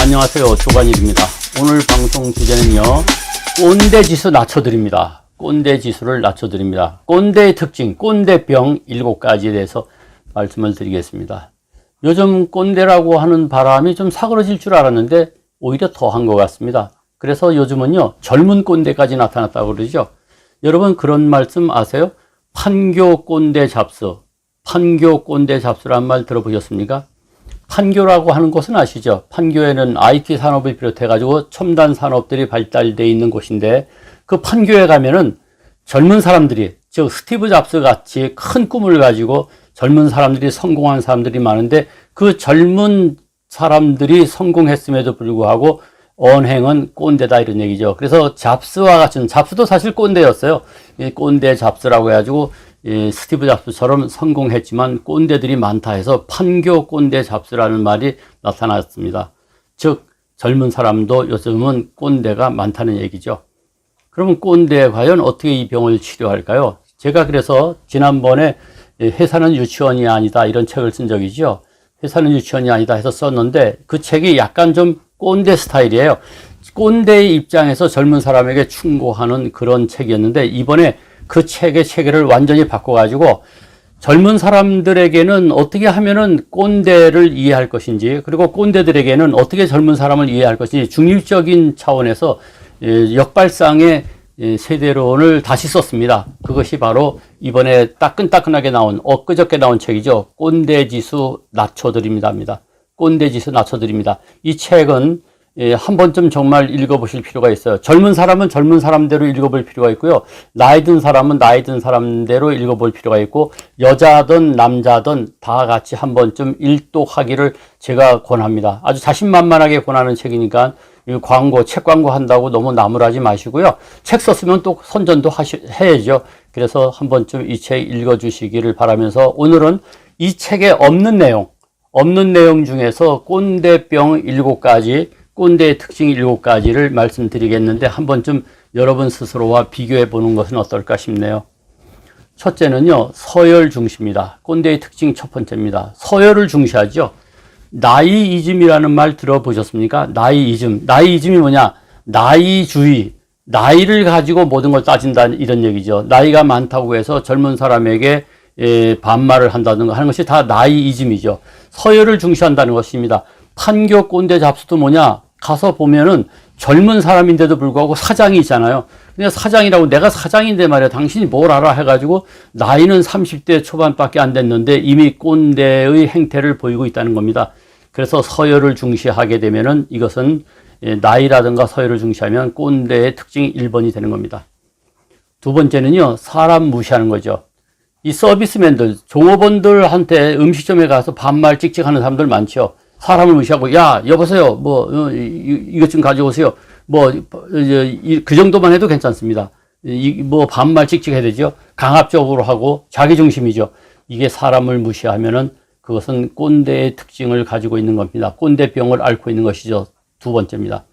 안녕하세요. 조관일입니다. 오늘 방송 주제는요, 꼰대 지수 낮춰드립니다. 꼰대 지수를 낮춰드립니다. 꼰대의 특징, 꼰대병 7가지에 대해서 말씀을 드리겠습니다. 요즘 꼰대라고 하는 바람이 좀 사그러질 줄 알았는데 오히려 더한 것 같습니다. 그래서 요즘은요, 젊은 꼰대까지 나타났다고 그러죠. 여러분 그런 말씀 아세요? 판교 꼰대 잡수, 판교 꼰대 잡수란 말 들어보셨습니까? 판교라고 하는 곳은 아시죠? 판교에는 IT 산업을 비롯해 가지고 첨단 산업들이 발달되어 있는 곳인데, 그 판교에 가면은 젊은 사람들이, 즉 스티브 잡스 같이 큰 꿈을 가지고 젊은 사람들이, 성공한 사람들이 많은데, 그 젊은 사람들이 성공했음에도 불구하고 언행은 꼰대다, 이런 얘기죠. 그래서 잡스와 같은, 잡스도 사실 꼰대였어요. 꼰대 잡스라고 해가지고 스티브 잡스처럼 성공했지만 꼰대들이 많다 해서 판교 꼰대 잡스라는 말이 나타났습니다. 즉 젊은 사람도 요즘은 꼰대가 많다는 얘기죠. 그러면 꼰대 과연 어떻게 이 병을 치료할까요? 제가 그래서 지난번에 회사는 유치원이 아니다, 이런 책을 쓴 적이죠. 회사는 유치원이 아니다 해서 썼는데, 그 책이 약간 좀 꼰대 스타일이에요. 꼰대의 입장에서 젊은 사람에게 충고하는 그런 책이었는데, 이번에 그 책의 체계를 완전히 바꿔가지고 젊은 사람들에게는 어떻게 하면은 꼰대를 이해할 것인지, 그리고 꼰대들에게는 어떻게 젊은 사람을 이해할 것인지 중립적인 차원에서 역발상의 세대론을 다시 썼습니다. 그것이 바로 이번에 따끈따끈하게 나온, 엊그저께 나온 책이죠. 꼰대 지수 낮춰드립니다. 꼰대 지수 낮춰드립니다. 이 책은 한 번쯤 정말 읽어보실 필요가 있어요. 젊은 사람은 젊은 사람대로 읽어볼 필요가 있고요. 나이 든 사람은 나이 든 사람대로 읽어볼 필요가 있고, 여자든 남자든 다 같이 한 번쯤 읽독하기를 제가 권합니다. 아주 자신만만하게 권하는 책이니까 이 광고, 책 광고 한다고 너무 나무라지 마시고요. 책 썼으면 또 선전도 해야죠. 그래서 한 번쯤 이 책 읽어주시기를 바라면서, 오늘은 이 책에 없는 내용 중에서 꼰대병 7가지, 꼰대의 특징 7가지를 말씀드리겠는데, 한 번쯤 여러분 스스로와 비교해 보는 것은 어떨까 싶네요. 첫째는요, 서열 중시입니다. 꼰대의 특징 첫 번째입니다. 서열을 중시하죠. 나이이즘이라는 말 들어보셨습니까? 나이이즘. 나이이즘이 뭐냐? 나이주의. 나이를 가지고 모든 걸 따진다, 이런 얘기죠. 나이가 많다고 해서 젊은 사람에게 반말을 한다든가 하는 것이 다 나이이즘이죠. 서열을 중시한다는 것입니다. 판교 꼰대 잡수도 뭐냐? 가서 보면은 젊은 사람인데도 불구하고 사장이 있잖아요. 그냥 사장이라고, 내가 사장인데 말이야, 당신이 뭘 알아 해가지고 나이는 30대 초반밖에 안 됐는데 이미 꼰대의 행태를 보이고 있다는 겁니다. 그래서 서열을 중시하게 되면은, 이것은 나이라든가 서열을 중시하면 꼰대의 특징 1번이 되는 겁니다. 두 번째는요, 사람 무시하는 거죠. 이 서비스맨들, 종업원들한테 음식점에 가서 반말 찍찍하는 사람들 많죠. 사람을 무시하고, 야, 여보세요, 이것 좀 가져오세요. 그 정도만 해도 괜찮습니다. 반말 찍찍해야 되죠. 강압적으로 하고 자기중심이죠. 이게 사람을 무시하면은 그것은 꼰대의 특징을 가지고 있는 겁니다. 꼰대병을 앓고 있는 것이죠. 두 번째입니다.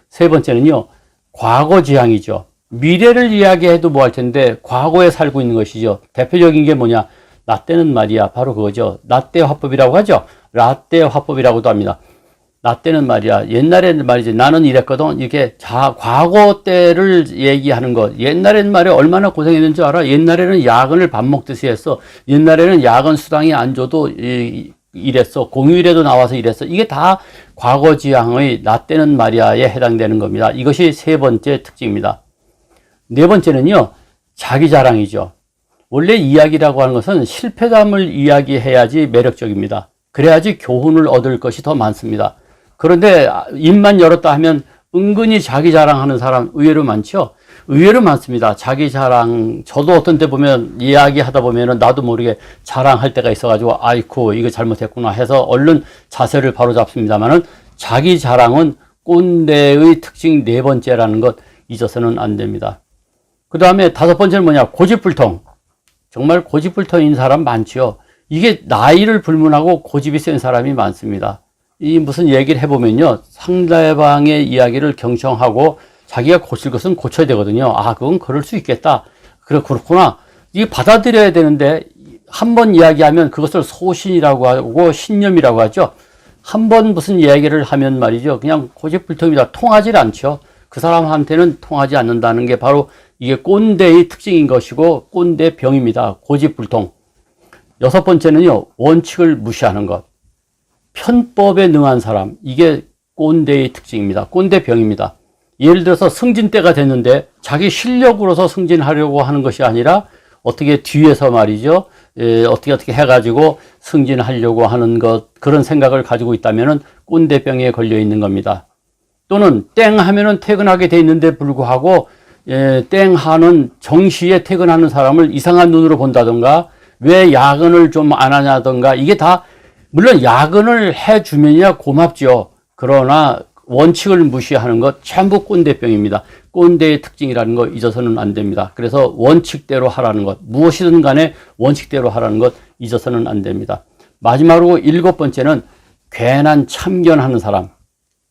세 번째는요, 과거지향이죠. 미래를 이야기해도 뭐 할 텐데 과거에 살고 있는 것이죠. 대표적인 게 뭐냐? 나 때는 말이야, 바로 그거죠. 라떼 화법이라고 하죠. 라떼 화법이라고도 합니다. 나 때는 말이야, 옛날에는 말이지, 나는 이랬거든. 이렇게 과거 때를 얘기하는 것. 옛날에는 말이야, 얼마나 고생했는 줄 알아? 옛날에는 야근을 밥 먹듯이 했어. 옛날에는 야근 수당이 안 줘도 이랬어. 공휴일에도 나와서 이랬어. 이게 다 과거지향의 나 때는 말이야에 해당되는 겁니다. 이것이 세 번째 특징입니다. 네 번째는요, 자기 자랑이죠. 원래 이야기라고 하는 것은 실패담을 이야기해야지 매력적입니다. 그래야지 교훈을 얻을 것이 더 많습니다. 그런데 입만 열었다 하면 은근히 자기 자랑하는 사람 의외로 많죠? 의외로 많습니다. 자기 자랑, 저도 어떤 때 보면 이야기하다 보면은 나도 모르게 자랑할 때가 있어가지고, 아이쿠, 이거 잘못했구나 해서 얼른 자세를 바로 잡습니다만은, 자기 자랑은 꼰대의 특징 네 번째라는 것 잊어서는 안 됩니다. 그 다음에 다섯 번째는 뭐냐? 고집불통. 정말 고집불통인 사람 많지요. 이게 나이를 불문하고 고집이 센 사람이 많습니다. 이 무슨 얘기를 해보면요, 상대방의 이야기를 경청하고 자기가 고칠 것은 고쳐야 되거든요. 아, 그건 그럴 수 있겠다. 그렇구나. 이게 받아들여야 되는데, 한 번 이야기하면 그것을 소신이라고 하고 신념이라고 하죠. 한 번 무슨 이야기를 하면 말이죠. 그냥 고집불통입니다. 통하지 않죠. 그 사람한테는 통하지 않는다는 게 바로 이게 꼰대의 특징인 것이고 꼰대병입니다. 고집불통. 여섯 번째는요. 원칙을 무시하는 것. 편법에 능한 사람. 이게 꼰대의 특징입니다. 꼰대병입니다. 예를 들어서 승진 때가 됐는데 자기 실력으로서 승진하려고 하는 것이 아니라 어떻게 뒤에서 말이죠. 어떻게 해가지고 승진하려고 하는 것, 그런 생각을 가지고 있다면은 꼰대병에 걸려 있는 겁니다. 또는 땡 하면은 퇴근하게 돼 있는데 불구하고 땡 하는 정시에 퇴근하는 사람을 이상한 눈으로 본다던가 왜 야근을 좀 안 하냐던가 이게 다 물론 야근을 해주면야 고맙죠. 그러나 원칙을 무시하는 것 전부 꼰대병입니다. 꼰대의 특징이라는 거 잊어서는 안 됩니다. 그래서 원칙대로 하라는 것, 무엇이든 간에 원칙대로 하라는 것 잊어서는 안 됩니다. 마지막으로 일곱 번째는 괜한 참견하는 사람.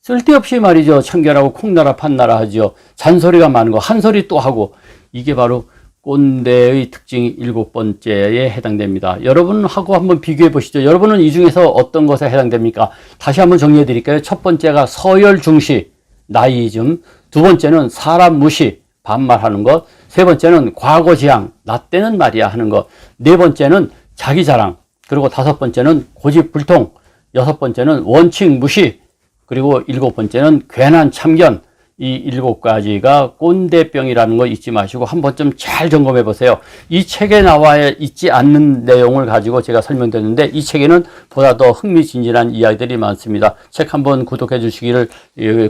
쓸데없이 말이죠. 참견하고 콩나라 판나라 하죠. 잔소리가 많은 거, 한 소리 또 하고. 이게 바로 꼰대의 특징 일곱 번째에 해당됩니다. 여러분하고 한번 비교해 보시죠. 여러분은 이 중에서 어떤 것에 해당됩니까? 다시 한번 정리해 드릴까요? 첫 번째가 서열 중시, 나이즘. 두 번째는 사람 무시, 반말하는 것. 세 번째는 과거지향, 나 때는 말이야 하는 것. 네 번째는 자기 자랑. 그리고 다섯 번째는 고집불통. 여섯 번째는 원칙 무시. 그리고 일곱 번째는 괜한 참견. 이 일곱 가지가 꼰대병이라는 거 잊지 마시고 한 번쯤 잘 점검해 보세요. 이 책에 나와 있지 않는 내용을 가지고 제가 설명드렸는데 이 책에는 보다 더 흥미진진한 이야기들이 많습니다. 책 한번 구독해 주시기를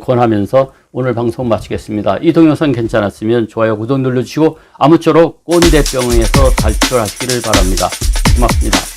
권하면서 오늘 방송 마치겠습니다. 이 동영상 괜찮았으면 좋아요, 구독 눌러주시고 아무쪼록 꼰대병에서 탈출하시기를 바랍니다. 고맙습니다.